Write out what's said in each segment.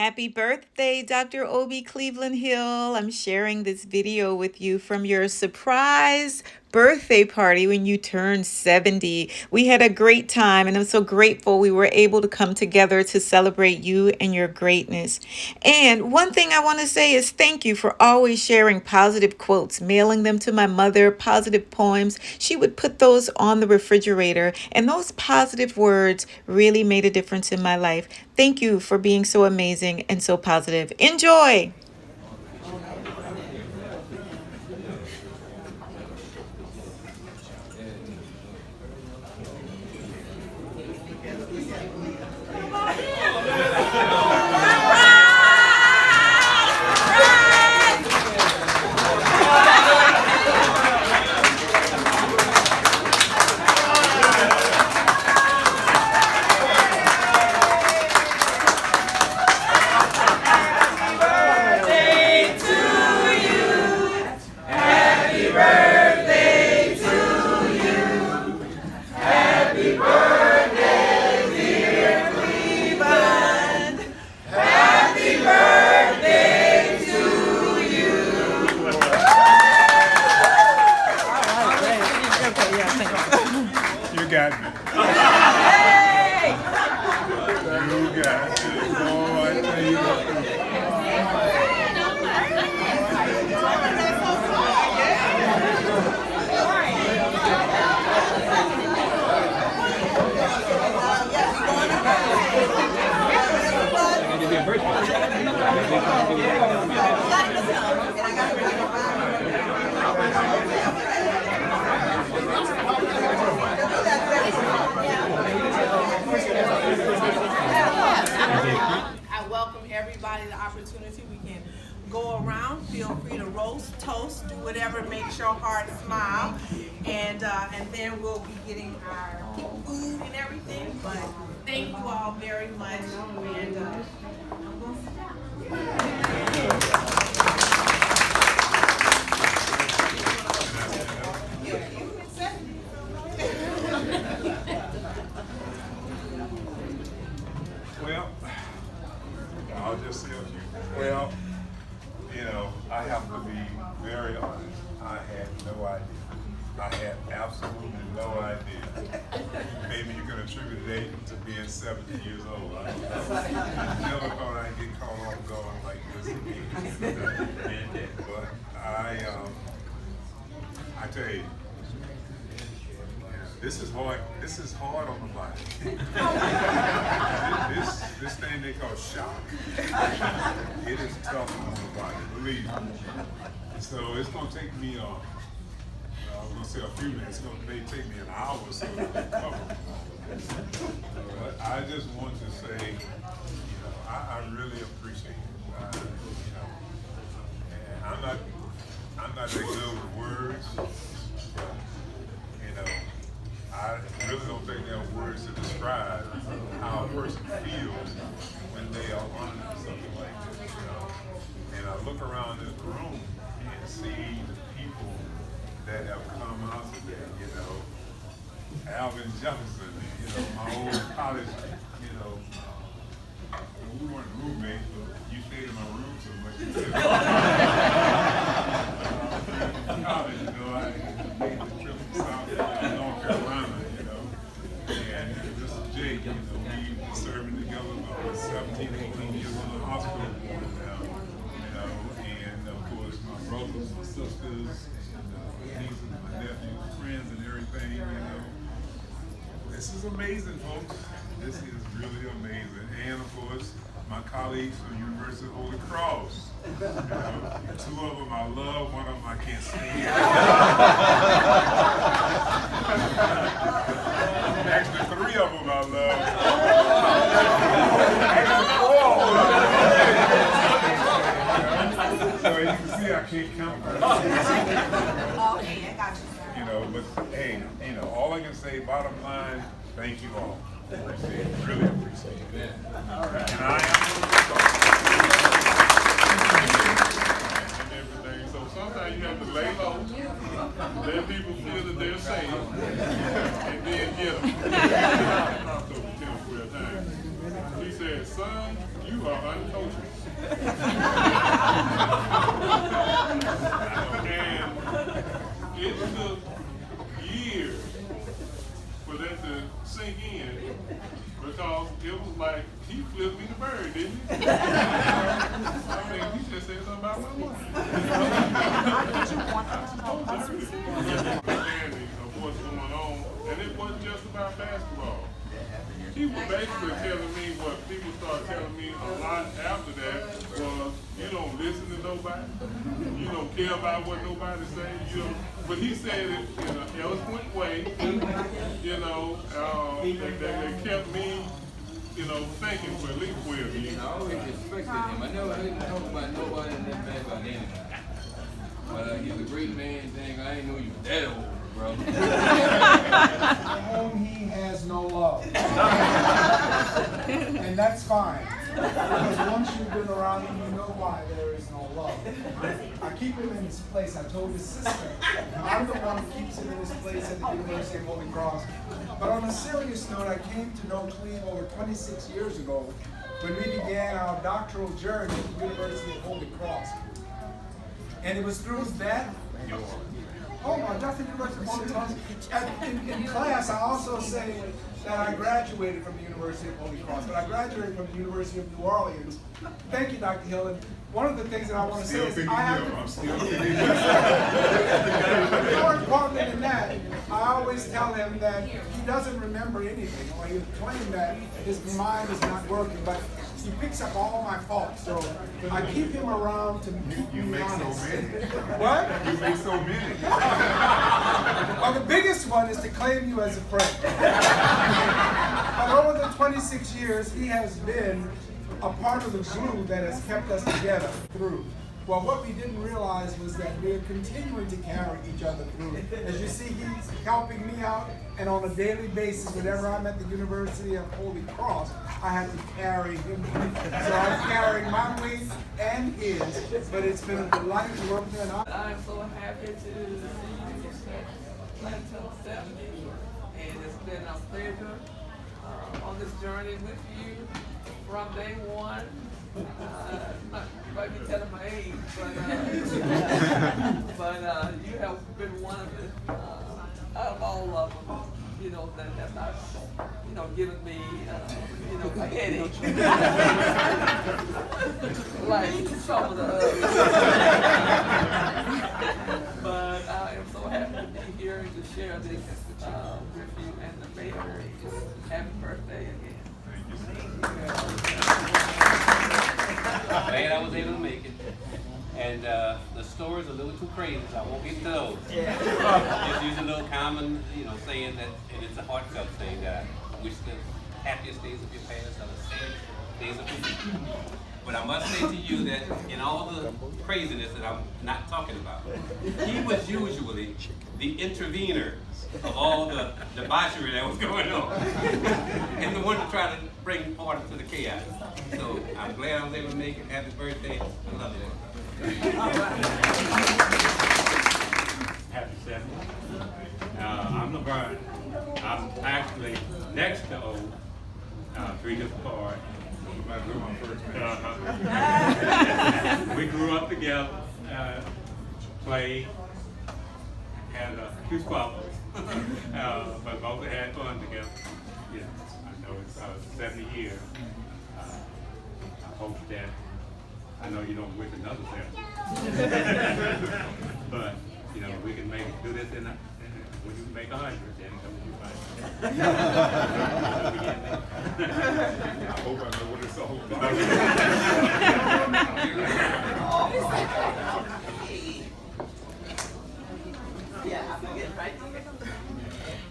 Happy birthday, Dr. Obi Cleveland Hill. I'm sharing this video with you from your surprise birthday party when you turned 70. We had a great time, and I'm so grateful we were able to come together to celebrate you and your greatness. And one thing I want to say is thank you for always sharing positive quotes, mailing them to my mother, positive poems. She would put those on the refrigerator, and those positive words really made a difference in my life. Thank you for being so amazing and so positive. Enjoy! You got me. You got me. Oh, I tell you what. I welcome everybody the opportunity. We can go around, feel free to roast, toast, do whatever makes your heart smile. And then we'll be getting our food and everything. But thank you all very much. And I'm going to sit down. Well, I'll just say a few. Well, I have to be very honest. I had no idea. I had absolutely no idea. Maybe you can attribute it to being 70 years old. I don't know. I never thought I'd get caught off guard like this again. But I tell you, this is hard. This is hard on the body. this thing they call shock. It is tough on the body, believe me. So it's gonna take me I was gonna say a few minutes. It may take me an hour or so to recover. But I just want to say, I really appreciate it. And I'm not that good with words. I really don't think there are words to describe how a person feels when they are under something like this, And I look around this room and see the people that have come out today, Alvin Jefferson, my old college, we weren't roommates, but you stayed in my room so much. College, I made the trip from South North Carolina, and this is Jake, we were serving together about 17, 18 years on the hospital board now, and of course my brothers, my sisters, and nieces, my nephews, friends, and everything, This is amazing, folks. This is really amazing. And of course, my colleagues from the University of Holy Cross. Two of them I love, one of them I can't stand. Actually, three of them I love. Actually, 4 of them. So you can see I can't count. Okay, I got you. But hey, all I can say, bottom line, thank you all. Appreciate it. Really appreciate it. And I am everything. So sometimes you have to lay low, let people feel that they're safe, and then get them. He said, son, you are uncoachable. And it took years for that to sink in because it was like he flipped me the bird, didn't he? I mean, he just said something about my money. Understanding of what's going on, and it wasn't just about basketball. He was basically telling me what people started telling me a lot after that was, you don't listen to nobody, you don't care about what nobody says, you don't, but he said it in an eloquent way, you know, that kept me, you know, thinking for at least 12 years. I always respected him. I never heard him talk about nobody and that bad about anybody. But he's a great man, thing. I ain't know you that old, bro. For whom he has no love. And that's fine. Because once you've been around him, you know why there is no love. I keep him in his place. I told his sister, I'm the one who keeps him in his place at the University of Holy Cross. But on a serious note, I came to know Cleve over 26 years ago when we began our doctoral journey at the University of Holy Cross. And it was through that. Oh my, Dr. University of Holy Cross. In class, I also say that I graduated from the University of Holy Cross, but I graduated from the University of New Orleans. Thank you, Dr. Hill. And one of the things that I want to say is I have to. More important than that, I always tell him that he doesn't remember anything, or he'll claim that his mind is not working, but he picks up all my faults. So I keep him around to keep You me make so honest. many. What? You make so many. Well, the biggest one is to claim you as a friend. But over the 26 years, he has been a part of the glue that has kept us together through. Well, what we didn't realize was that we're continuing to carry each other through. As you see, he's helping me out, and on a daily basis, whenever I'm at the University of Holy Cross, I have to carry him. So I'm carrying my weight and his, but it's been a delight to work with him. I'm so happy to see you Plateau 70, and it's been a pleasure on this journey with you from day one. You might be telling my age, but you have been one of the, out of all of them, you know, that's not, you know, giving me, you know, a headache. Like some of the others. But I am so happy to be here and to share this with you and the baby. Happy birthday again. Glad I was able to make it. And the story's a little too crazy, so I won't get to those. Just use a little common, you know, saying that, and it's a heartfelt saying that I wish the happiest days of your past are the saddest days of your future. But I must say to you that in all the craziness that I'm not talking about, he was usually the intervener of all the debauchery that was going on. And the one to try to bring order to the chaos. So I'm glad I was able to make it. Happy birthday. I love you. Happy 70th. I'm Laverne. I'm actually next to O, 3 years apart. We grew up together, played, had a few squabbles, but both had fun together. Yeah, I know it's 70 years. I hope that, I know you don't wish another 70. But, you know, we can do this when you make 100, then come to you find. I hope I know what it's all about. Yeah, I'm gonna get right there.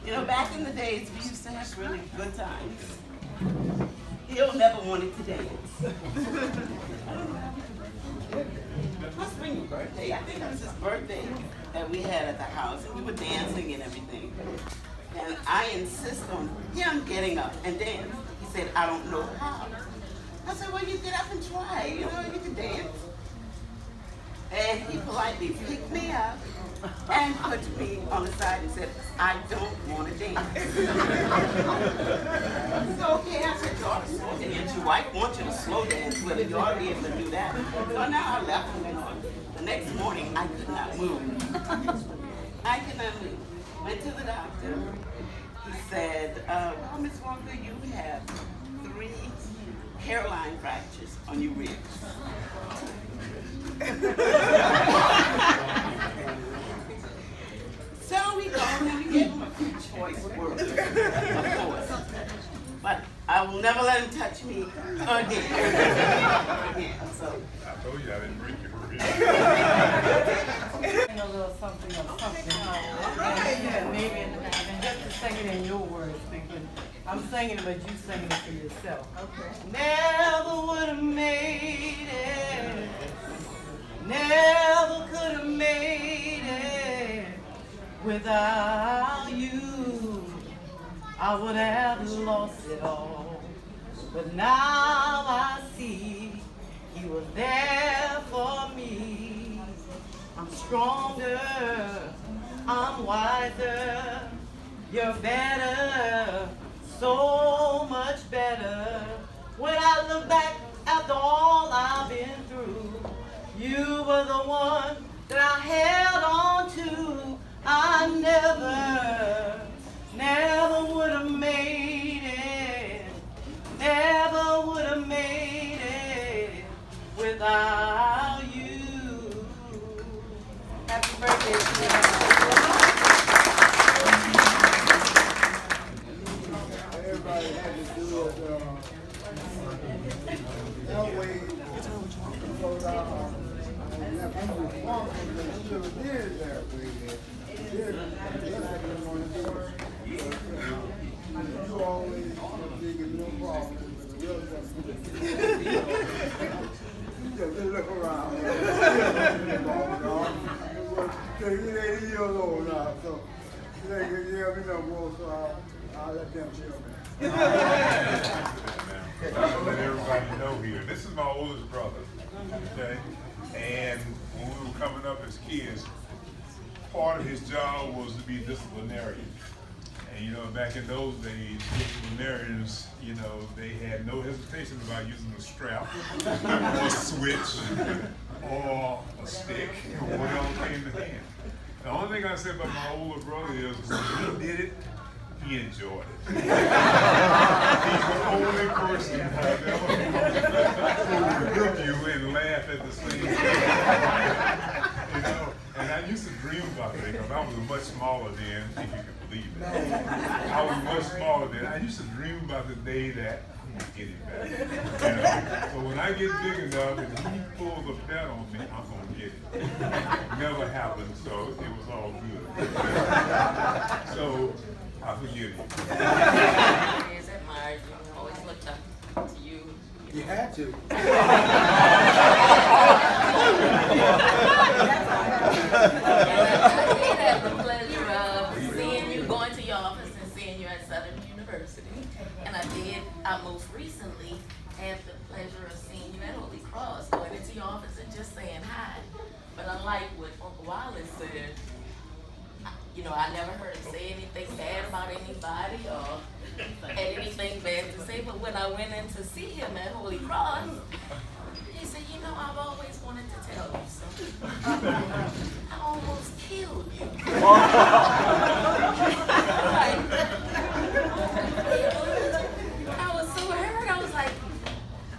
You know, back in the days, we used to have really good times. He'll never wanted to dance. Must have been your birthday. I think it was his birthday that we had at the house, and we were dancing and everything. And I insist on him getting up and dance. He said, I don't know how. I said, well, you get up and try. You know, you can dance. And he politely picked me up and put me on the side and said, I don't want to dance. So, okay, I said, you ought to slow dance. Your wife wants you to slow dance with her. You ought to be able to do that. So now I left and went on. The next morning, I could not move. I could not move. Went to the doctor. He said, oh, Miss Walker, you have 3 hairline fractures on your ribs. So we called him, we gave him a few choice words, of course. But I will never let him touch me again. So. I told you I didn't break your rib. A little something or something. Yeah, maybe just to sing it in your words, thinking I'm singing it, but you singing it for yourself. Okay. Never would have made it. Never could have made it without you. I would have lost it all. But now I see you were there for me. I'm stronger, I'm wiser, you're better, so much better. When I look back after all I've been through, you were the one that I held on to. I never would have made it, never would have made it without you. Happy birthday to you. Everybody had to do it that way. So I'm responsible that you did that way. You always thinking no problem. Just look around. It ain't years old now, so they can hear me no more, so I'll let them hear me. I'm gonna let everybody know here. This is my oldest brother, okay? And when we were coming up as kids, part of his job was to be disciplinarian. And you know, back in those days, disciplinarians, you know, they had no hesitation about using a strap, or a switch, or a stick, or whatever came to hand. The only thing I say about my older brother is when he did it, he enjoyed it. He's the only person I've ever look you and laugh at the same time. You know, and I used to dream about that because I was much smaller then, if you can believe it. I was much smaller then. I used to dream about the day that I'm getting better. You know? So when I get big enough and he pulls a bet on me, I'm gonna get it. Never happened, so it was all good. So I forgive you. Always admired you, always looked up to you. You had to. I did have the pleasure of seeing you, going to your office and seeing you at Southern University. And I most recently had the pleasure of seeing you at Holy Cross, going into your office and just saying hi. But unlike what Uncle Wallace said, you know, I never heard him say anything bad about anybody or had anything bad to say. But when I went in to see him at Holy Cross, he said, you know, I've always wanted to tell you something. I almost killed you. I was so hurt. I was like,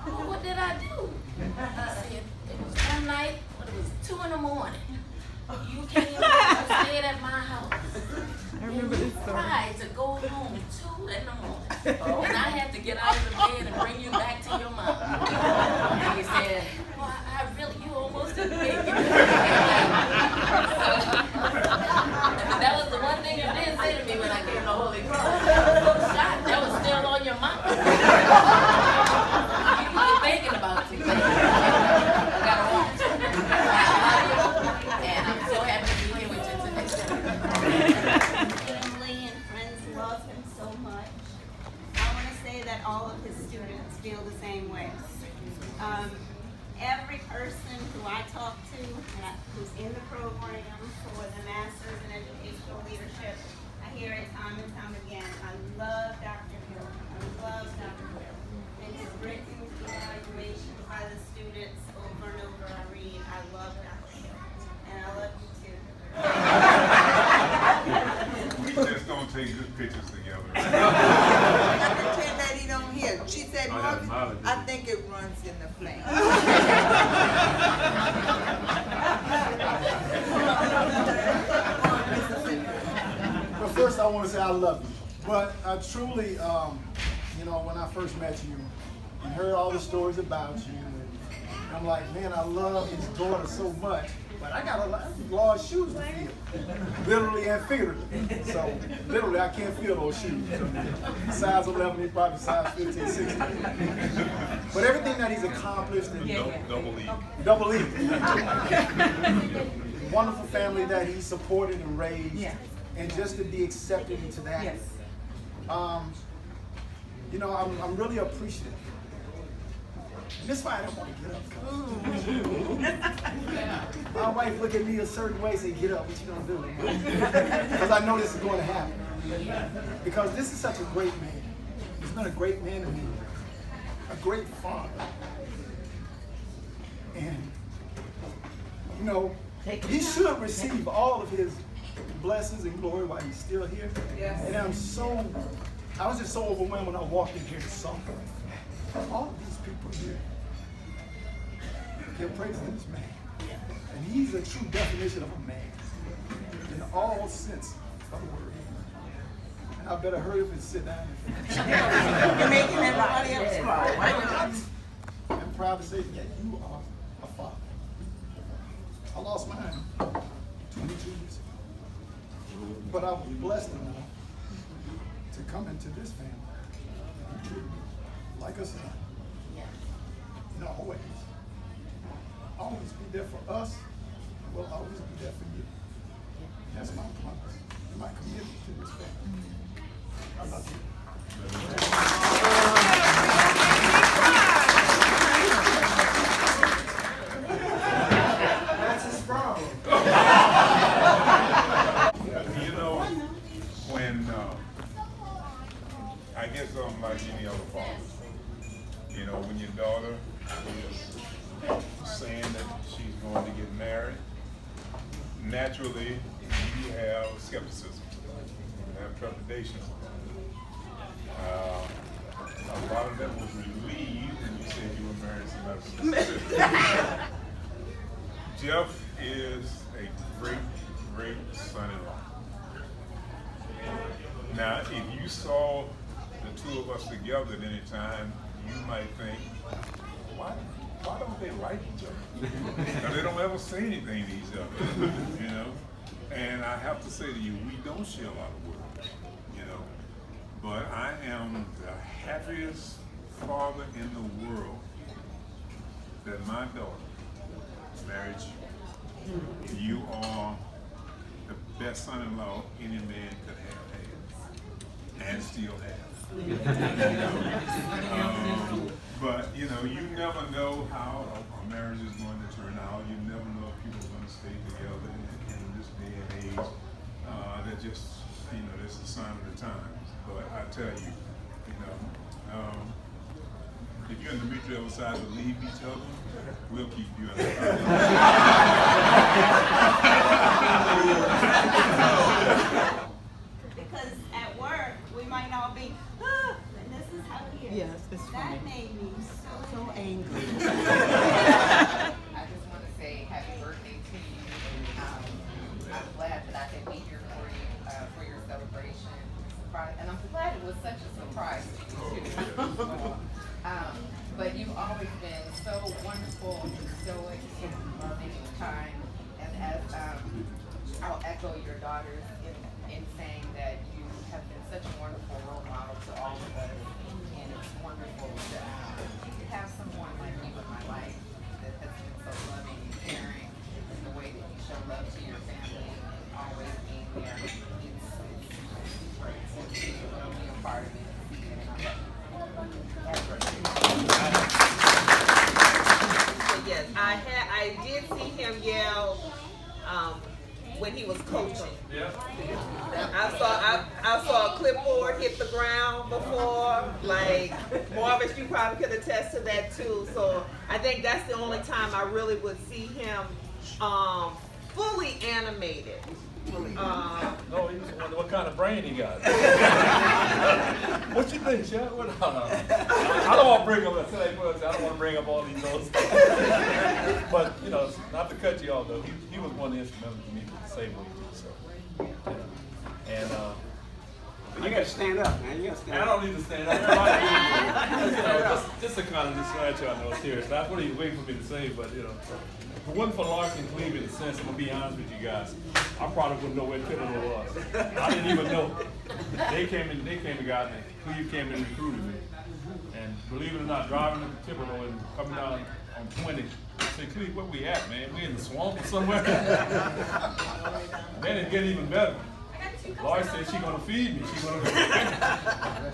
well, what did I do? He said, it was one night, but it was 2 in the morning. You came and stayed at my house. I remember this story. Cried to go home at 2 in the morning. And I had to get out of the bed and bring you back to your mom. And he said, well, I really, you almost didn't make it. And that was the one thing you didn't say to me when I came to Holy Cross. Shot, that was still on your mind. You were thinking about you. I gotta watch. And I'm so happy to be here with you today. Family and friends love him so much. I want to say that all of his students feel the same every person who I talk to who's in the program for the Masters in Educational Leadership. I hear it time and time again. I love Dr. Hill. I love Dr. Hill. And his written evaluations by the students over and over I read. I love Dr. Hill. And I love you too. We just don't take good pictures together. I pretend that he don't hear. She said, I have Marcus, knowledge. I think it runs in the flame. But first, I want to say I love you. But I truly, you know, when I first met you, and heard all the stories about you, and I'm like, man, I love his daughter so much. But I got a lot of large shoes to fill, literally and figuratively. So literally, I can't fill those shoes. Size 11, he's probably size 15, 16. But everything that he's accomplished, and double E. Wonderful family that he supported and raised, and just to be accepted into that. You know, I'm really appreciative. And this is why I don't want to get up. My wife look at me a certain way, say, get up, what you gonna do? Because I know this is going to happen. Because this is such a great man. He's been a great man to me. A great father. And, you know, he should receive all of his blessings and glory while he's still here. And I was just so overwhelmed when I walked in here and saw all of these people here give praise to this man. And he's a true definition of a man in all sense of the word. And I better hurry up and sit down. You're making everybody else cry. Why not? I'm proud to say that you are a father. I lost mine 22 years ago. But I was blessed enough to come into this family. He treated me like a son. In all ways. Always be there for us. Will always be there for you. That's my promise. And my commitment to this family. I love you. That's his problem. You know, when I guess I'm like any other father. You know, when your daughter is saying that she's going to get married, naturally you have skepticism, you have trepidation. A lot of that was relieved when you said you were married to somebody. Jeff is a great, great son-in-law. Now, if you saw the two of us together at any time, you might think, why don't they like each other? Now, they don't ever say anything to each other, you know? And I have to say to you, we don't share a lot of words, you know? But I am the happiest father in the world that my daughter married you. You are the best son-in-law any man could have had, and still have. But you know, you never know how a marriage is going to turn out. You never know if people are going to stay together in this day and age. That just, you know, that's a sign of the times. But I tell you, you know, if you and Demetri ever decide to leave each other, we'll keep you in the Because at work, we might all be, and this is how he is. Yes, it's funny. That made me so angry. I just want to say happy birthday to you. I'm glad that I could be here for you for your celebration. And I'm glad it was such a surprise to you too. But you've always been so wonderful, stoic, loving, and kind. And as I'll echo your daughters in saying that you have been such a wonderful role model to all of us. And it's wonderful to have someone like you in my life that has been so loving and caring in the way that you show love to your family and always being there. It's great. So to be a part of it. Yes, I did see him yell when he was coaching. Yeah. I saw a clipboard hit the ground before. Like Marvis, you probably could attest to that too. So I think that's the only time I really would see him fully animated. No, he was wondering what kind of brain he got. What you think, Chad? I don't want to bring up. I don't want to bring up all these notes. But you know, not to cut you off though, he was one of the instrumental to me to say what he did. So, you know, and you gotta stand up, man. You gotta stand I up. don't need to stand up. You know, just to kind of just let y'all know serious. That's what he was waiting for me to say, but you know. If it wasn't for Larson Cleve in a sense, I'm gonna be honest with you guys, I probably wouldn't know where Thibodeau was. I didn't even know. They came and got me. Cleve came and recruited me. And believe it or not, driving to Thibodeau and coming down on 20, I said, Cleve, where we at, man? We in the swamp or somewhere? Then it get even better. Laurie said she gonna feed me. She gonna.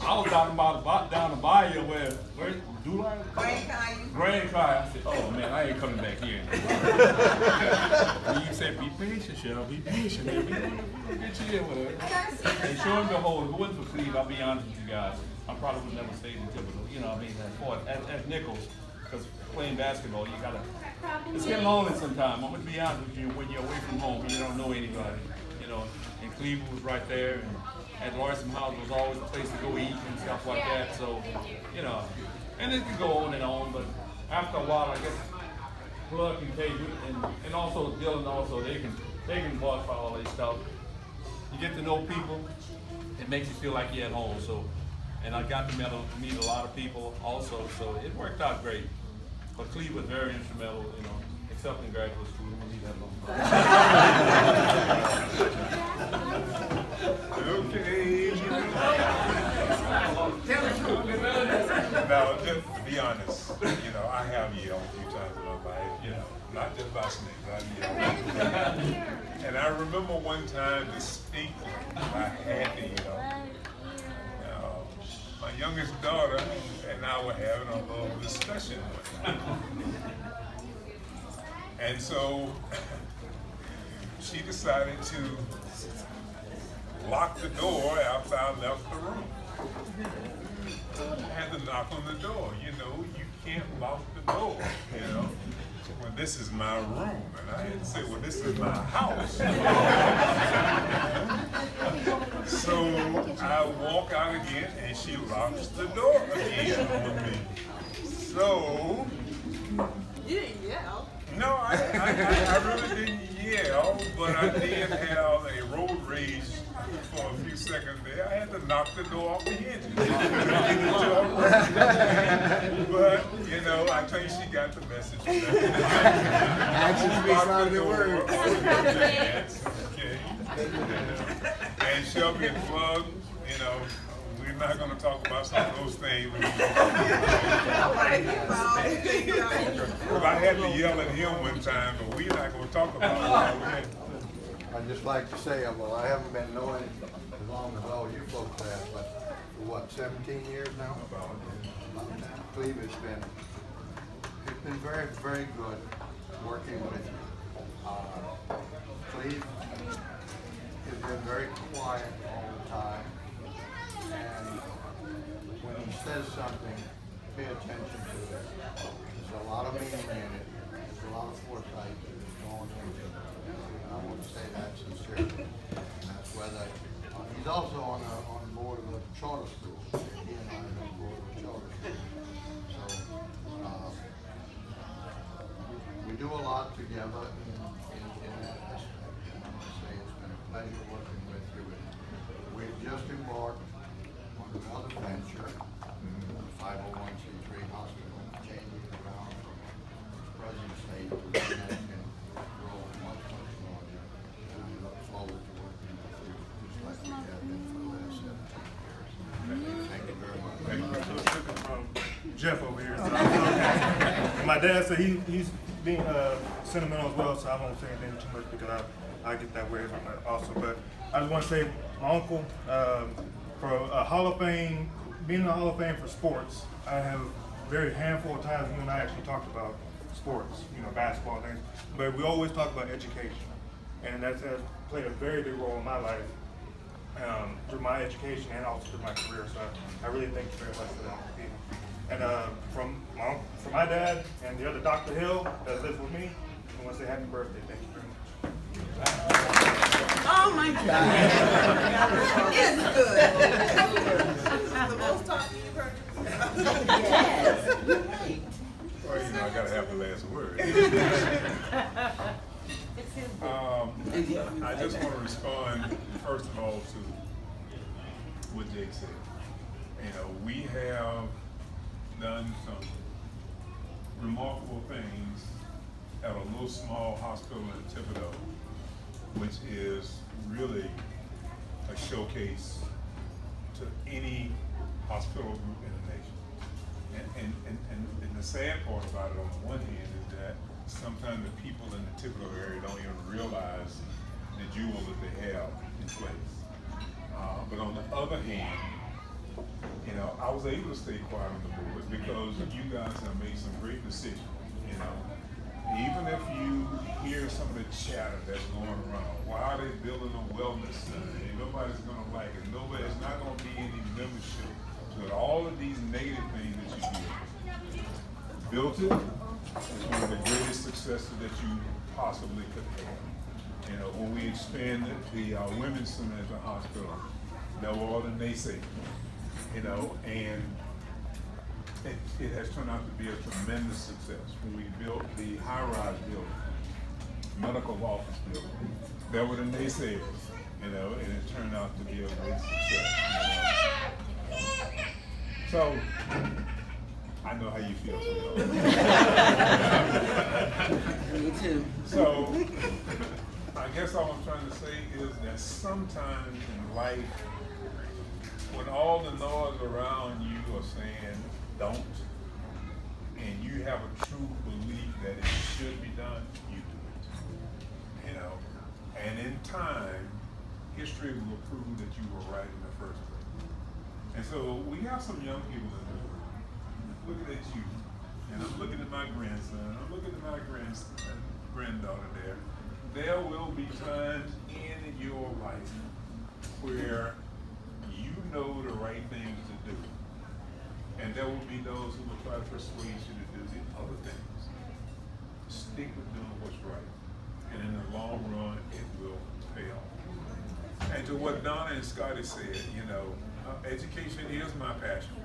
I was down the bayou where Dulai? Grand Kai. I said, oh man, I ain't coming back here. And you said, be patient, Cheryl. Be patient, man. We gonna get you in with her. And sure and behold, if it wasn't for Cleve, I'll be honest with you guys, I probably would never stayed in Thibodeau. You know what I mean? As Nichols, because playing basketball, you gotta. It's getting lonely sometimes. I'm gonna be honest with you. When you're away from home, you don't know anybody. You know, and Cleveland was right there, and at Larson House was always a place to go eat and stuff like that. So, you know, and it could go on, but after a while, I guess Plug and Kate and also Dylan also they can walk for all this stuff. You get to know people, it makes you feel like you're at home. So, and I got to meet a lot of people also, so it worked out great. But Cleve was very instrumental, you know. Except in graduate school, we need that Okay. Now, just to be honest, you know, I have yelled a few times in my life, you know, not just by snakes, I've yelled. And I remember one time distinctly, I had to yell. My youngest daughter and I were having a little discussion one night. And so she decided to lock the door after I left the room. I had to knock on the door. You know, you can't lock the door, you know. Well, this is my room. And I had to say, well, this is my house. So I walk out again and she locks the door again on me. So. You didn't yell. No, I really didn't yell, but I did have a road rage for a few seconds there. I had to knock the door off the hinges. But, you know, I think she got the message. Action speaks louder than words. Okay. And Shelby and Plug, you know, we're not going to talk about some of those things. Well, I had to yell at him one time, but we're not going to talk about it. I'd just like to say, well, I haven't been knowing as long as all you folks have, but for what, 17 years now? About that. Cleve has been very, very good working with you. Cleve has been very quiet all the time. And when he says something, pay attention to it. There's a lot of meaning in it. There's a lot of foresight going into it. And I want to say that sincerely. And that's whether he's also on the board of the charter school. He and I are on the board of the charter school. So we do a lot together in that aspect. And I want to say it's been a pleasure working with you. We've just embarked on another venture, 501c3 hospital, changing around from its present state to one that can grow much, much larger. And I look forward to working with you, just like we have been for the last 17 years. Thank you very much. Thank you. From Jeff over here. My dad said he's being sentimental as well, so I won't say anything too much because I get that way also. But I just want to say, my uncle, for a Hall of Fame, being in the Hall of Fame for sports, I have a very handful of times you and I actually talked about sports, basketball things. But we always talk about education, and that's played a very big role in my life, through my education and also through my career. So I really thank you very much for that. And from my dad and the other Dr. Hill that lives with me, I want to say happy birthday. Thank you very much. Oh my God. It's good. This is the most talking you've heard. Yes, you're right. Well, I gotta have the last word. I just want to respond first of all to what Jake said. We have done some remarkable things at a little small hospital in Thibodaux, which is really a showcase to any hospital group in the nation. And the sad part about it on the one hand is that sometimes the people in the Thibodaux area don't even realize the jewel that they have in place. But on the other hand, I was able to stay quiet on the board because you guys have made some great decisions. Even if you hear some of the chatter that's going around, why are they building a wellness center? Nobody's going to like it. There's not going to be any membership. So all of these negative things that you did, built it, it's one of the greatest successes that you possibly could have. When we expanded the women's center at the hospital, no more than they say. And it has turned out to be a tremendous success. When we built the high-rise building, medical office building, there were the naysayers, and it turned out to be a great success. So, I know how you feel. Me too. So, I guess all I'm trying to say is that sometimes in life, when all the noise around you are saying don't, and you have a true belief that it should be done, you do it. And in time, history will prove that you were right in the first place. And so we have some young people in this room looking at you, and I'm looking at my grandson, I'm looking at my granddaughter there. There will be times in your life where you know the right things to do. And there will be those who will try to persuade you to do the other things. Stick with doing what's right. And in the long run, it will pay off. And to what Donna and Scotty said, education is my passion.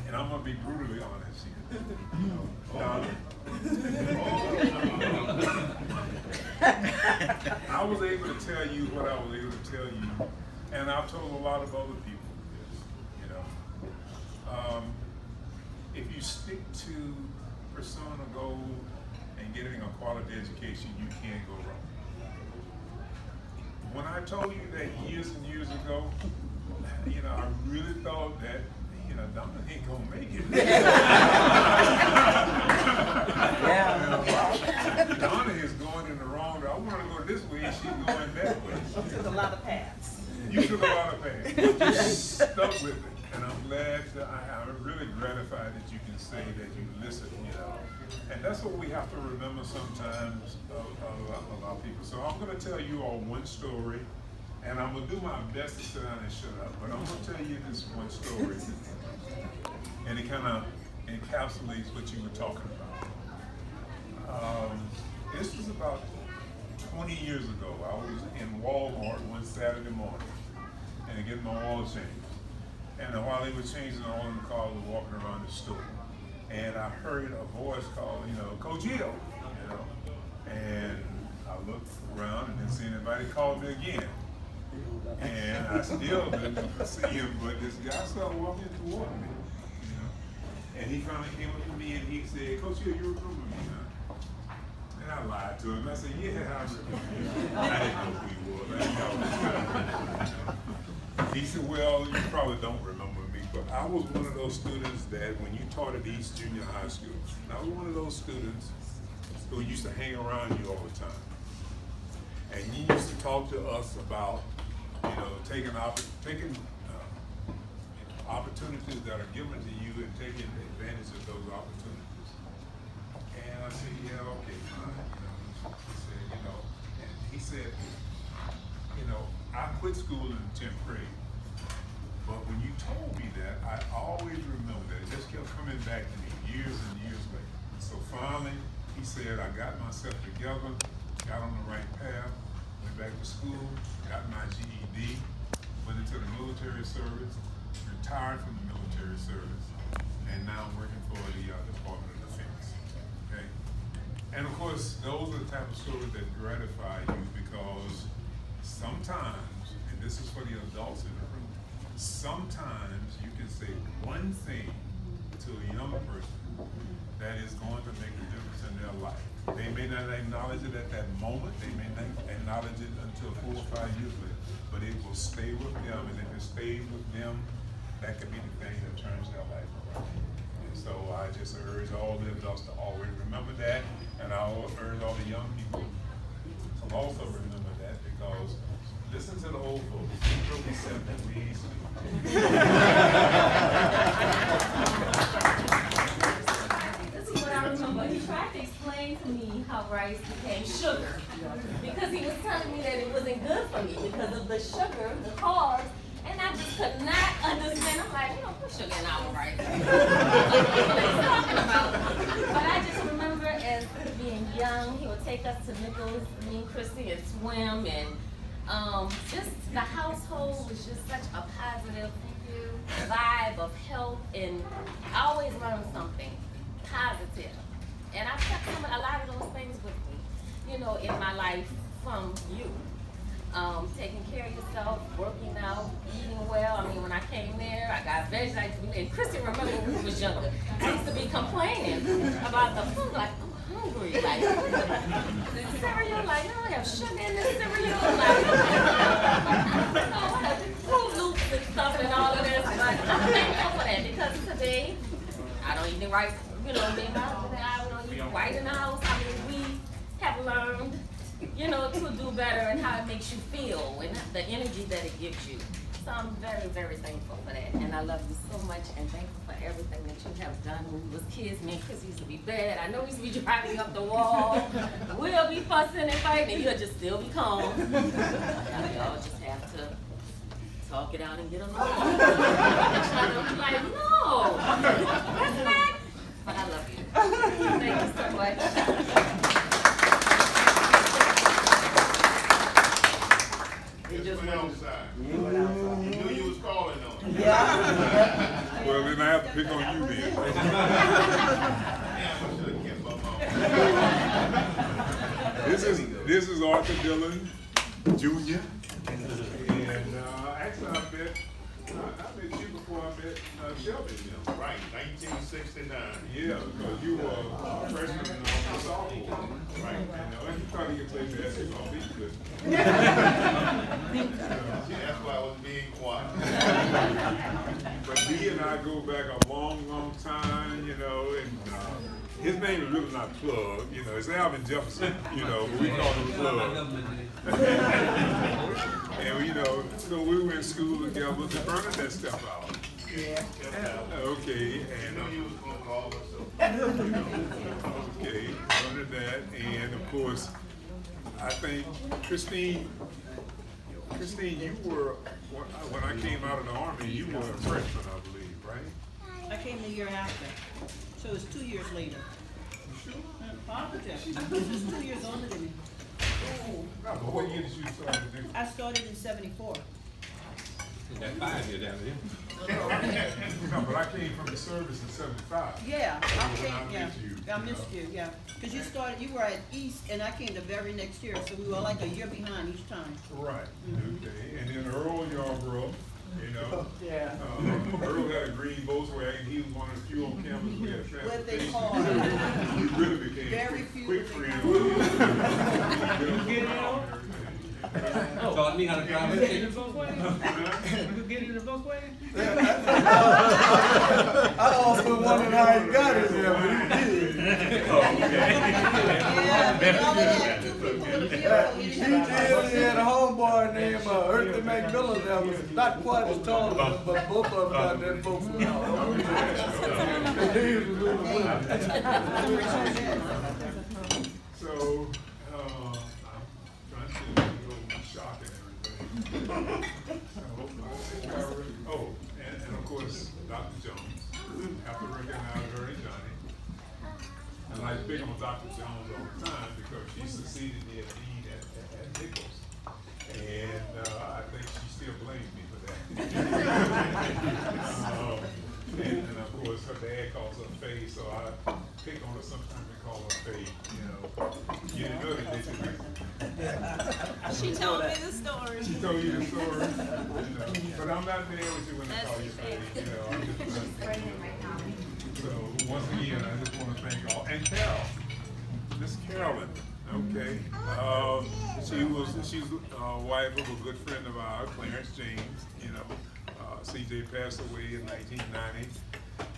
And I'm going to be brutally honest here. Donna, I was able to tell you what I was able to tell you, and I've told a lot of other people this, if you stick to pursuing a goal and getting a quality education, you can't go wrong. When I told you that years and years ago, I really thought that Donna ain't gonna make it. Donna is going in the wrong way. I want to go this way, she's going that way. You took a lot of paths. You took a lot of paths. You just stuck with it. And I'm glad that I'm really gratified that you can say that you listen, And that's what we have to remember sometimes of our people. So I'm going to tell you all one story, and I'm going to do my best to sit down and shut up, but I'm going to tell you this one story. And it kind of encapsulates what you were talking about. This was about 20 years ago. I was in Walmart one Saturday morning and getting my oil changed. And while they were changing the oil in the car, we were walking around the store. And I heard a voice call, Coach Hill, And I looked around and didn't see anybody call me again. And I still didn't see him, but this guy started walking toward me. And he finally came up to me and he said, Coach Hill, you remember me, huh? And I lied to him. I said, yeah, I remember you. I didn't know who he was. He said, well, you probably don't remember me, but I was one of those students that when you taught at East Junior High School, I was one of those students who used to hang around you all the time. And you used to talk to us about, taking opportunities that are given to you and taking advantage of those opportunities. And I said, yeah, okay, fine. He said, and he said, I quit school in the 10th grade. But when you told me that, I always remember that. It just kept coming back to me years and years later. So finally, he said, I got myself together, got on the right path, went back to school, got my GED, went into the military service, retired from the military service, and now I'm working for the Department of Defense. Okay? And of course, those are the type of stories that gratify you because sometimes, and this is for the adults in the room, sometimes you can say one thing to a young person that is going to make a difference in their life. They may not acknowledge it at that moment, they may not acknowledge it until 4 or 5 years later, but it will stay with them, and if it stays with them, that could be the thing that turns their life around. And so I just urge all the adults to always remember that, and I urge all the young people to also remember that, because listen to the old folks, April the 7th, we This is what I remember. He tried to explain to me how rice became sugar. Because he was telling me that it wasn't good for me because of the sugar, the carbs, and I just could not understand. I'm like, put sugar in our rice. What he's talking about. But I just remember as being young, he would take us to Nichols, me and Chrissy, and swim, and just the household was just such a positive vibe of health, and I always learned something positive. And I kept a lot of those things with me, in my life from you. Taking care of yourself, working out, eating well. I mean, when I came there, I got veggies. And Chrissy, remember when we was younger, I used to be complaining about the food, like, I'm hungry, like, the cereal, like, I don't have sugar in this cereal, like, I have Fruit Loops and stuff and all of this, but I'm thankful for that, because today, I don't eat it right, me and my husband, I don't eat right in the house. I mean, we have learned, to do better and how it makes you feel and the energy that it gives you. So I'm very, very thankful for that. And I love you so much and thankful for everything that you have done when we was kids. Me and Chris used to be bad. I know we used to be driving up the wall. We'll be fussing and fighting and you'll just still be calm. Y'all just have to talk it out and get along. Like, no, that's not. But I love you. Thank you so much. He just went outside. He knew you was calling on him. Yeah. Well, then I have to pick on you then. Damn, I should have kept my mouth. This is Arthur Dillon Jr. And actually I met you before I met Shelby. Right, 1969. Yeah, because you were a freshman in the sophomore. Right. And you thought you could play basketball, but you couldn't. That's why I was being quiet. But he and I go back a long, long time, and his name is really not Plug, it's Alvin Jefferson, but we call him Plug. And so we were in school together to burn that stuff out. Yeah. Okay, and I knew you was gonna call us. Okay, under that, and of course, I think Christine, you were when I came out of the Army, you were a freshman, I believe, right? I came the year after, so it's 2 years later. You sure? This is 2 years older than me. Oh, but what year did you start? I started in '74. That 5 year down there. No, but I came from the service in '75. Yeah, I missed you, yeah. Because you were at East, and I came the very next year, so we were like a year behind each time. Right, okay. And then Earl Yarborough, Yeah. Earl had a green Volkswagen. He was one of the few on campus we had What they transportation. call We really became very few. quick friends. Taught me how to drive a You get in the Volkswagen? I also wondered how he got in there, but he did. He had a homeboy named Eartha McMillan that was Not quite as tall, but both of them got that folks now. So, I'm trying to go shock and everything. Oh, and of course, Dr. Jones. Have to recognize her and Johnny. And I pick on Dr. Jones all the time because she succeeded me as dean at Nichols. And I think she still blames me for that. And of course, her dad calls her Faye, so I pick on her sometimes and call her Faye, you know. You didn't know that, did you? She told me the story. She told you the story, you know. But I'm not there with you when I call you Faye, you know. I'm just so once again, I just want to thank all, and Carol, Miss Carolyn, okay. She's wife of a good friend of ours, Clarence James, you know. CJ passed away in 1990,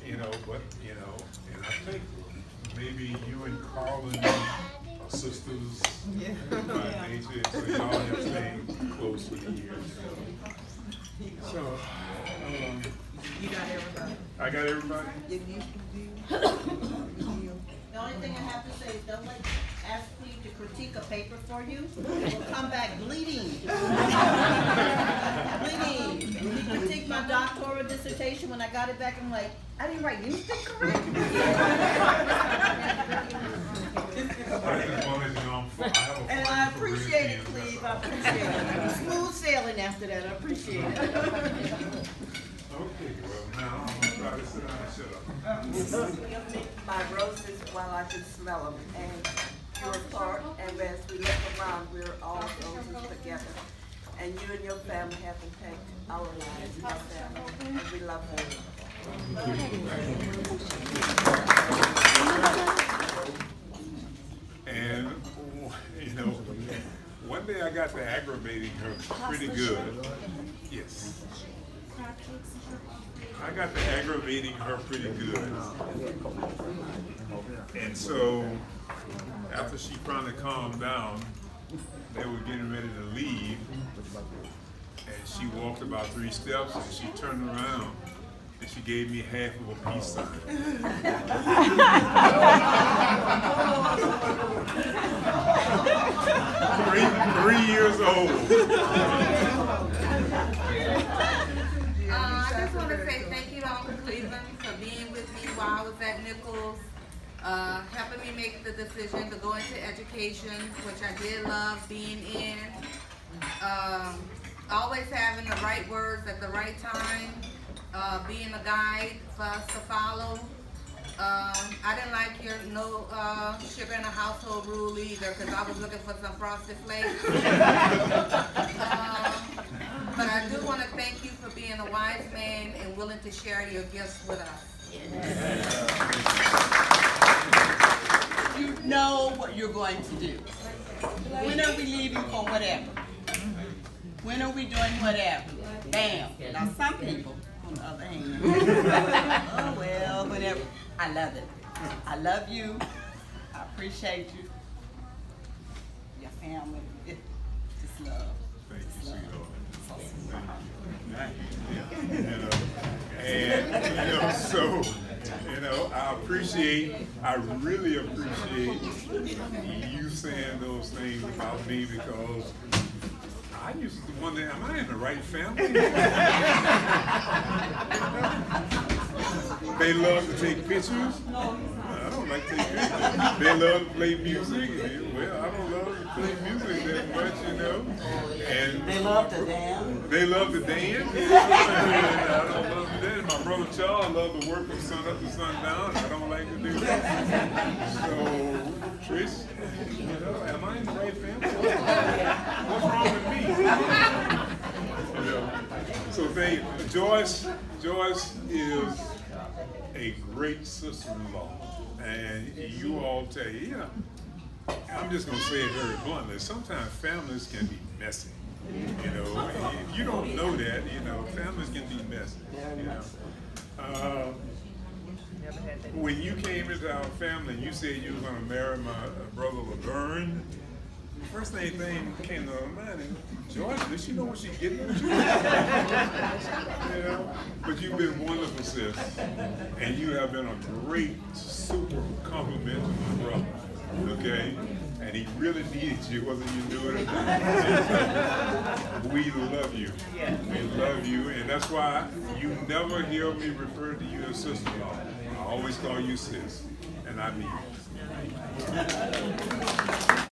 you know, but, you know, and I think maybe you and Carlin are sisters by nature, so y'all have stayed close for the years. So, You got everybody. I got everybody? The only thing I have to say is don't let ask me to critique a paper for you. It will come back bleeding. Bleeding. You critique my doctoral dissertation when I got it back. I'm like, I didn't write anything correct. And I appreciate it, Cleve. I appreciate it. Smooth sailing after that. I appreciate it. Okay, well, now I'm gonna try to sit down and shut up. My roses while I can smell them, and you're apart, and as we look around, we're all roses together. And you and your family have impacted our lives, our family, and we love you. And, you know, one day I got to aggravating her pretty good. Yes. I got to aggravating her pretty good. And so, after she finally calmed down, they were getting ready to leave. And she walked about 3 steps and she turned around and she gave me half of a peace sign. 3 years old. I just want to say thank you to Uncle Cleveland for being with me while I was at Nichols, helping me make the decision to go into education, which I did love being in. Always having the right words at the right time, being a guide for us to follow. I didn't like your no sugar in the household rule either, because I was looking for some frosted flakes. But I do want to thank you for being a wise man and willing to share your gifts with us. You know what you're going to do. When are we leaving for whatever? When are we doing whatever? Bam. Now some people, on the other hand, oh well, whatever. I love it. I love you. I appreciate you. Your family. Just love. Thank you, sweetheart. And so, I really appreciate you saying those things about me, because I used to wonder, am I in the right family? They love to take pictures. I don't like to take pictures. They love to play music. Well, I don't love to play music that much, you know. And they love to dance. They love to dance. You know? And I don't love to dance. My brother Charles loves to work from sun up to sundown. I don't like to do that. So, Trish, you know, am I in the right family? What's wrong with me? You know. So Joyce is a great sister-in-law, and you all tell you, I'm just gonna say it very bluntly. Sometimes families can be messy. You know, if you don't know that, you know, families can be messy. You know. When you came into our family, and you said you were gonna marry my brother Laverne. first thing came to my mind is, George, does she know what she's getting into? But you've been wonderful, sis. And you have been a great, super compliment to my brother. Okay? And he really needs you, whether you do it or not. We love you. We love you. And that's why you never hear me refer to you as sister-in-law. I always call you sis. And I mean it.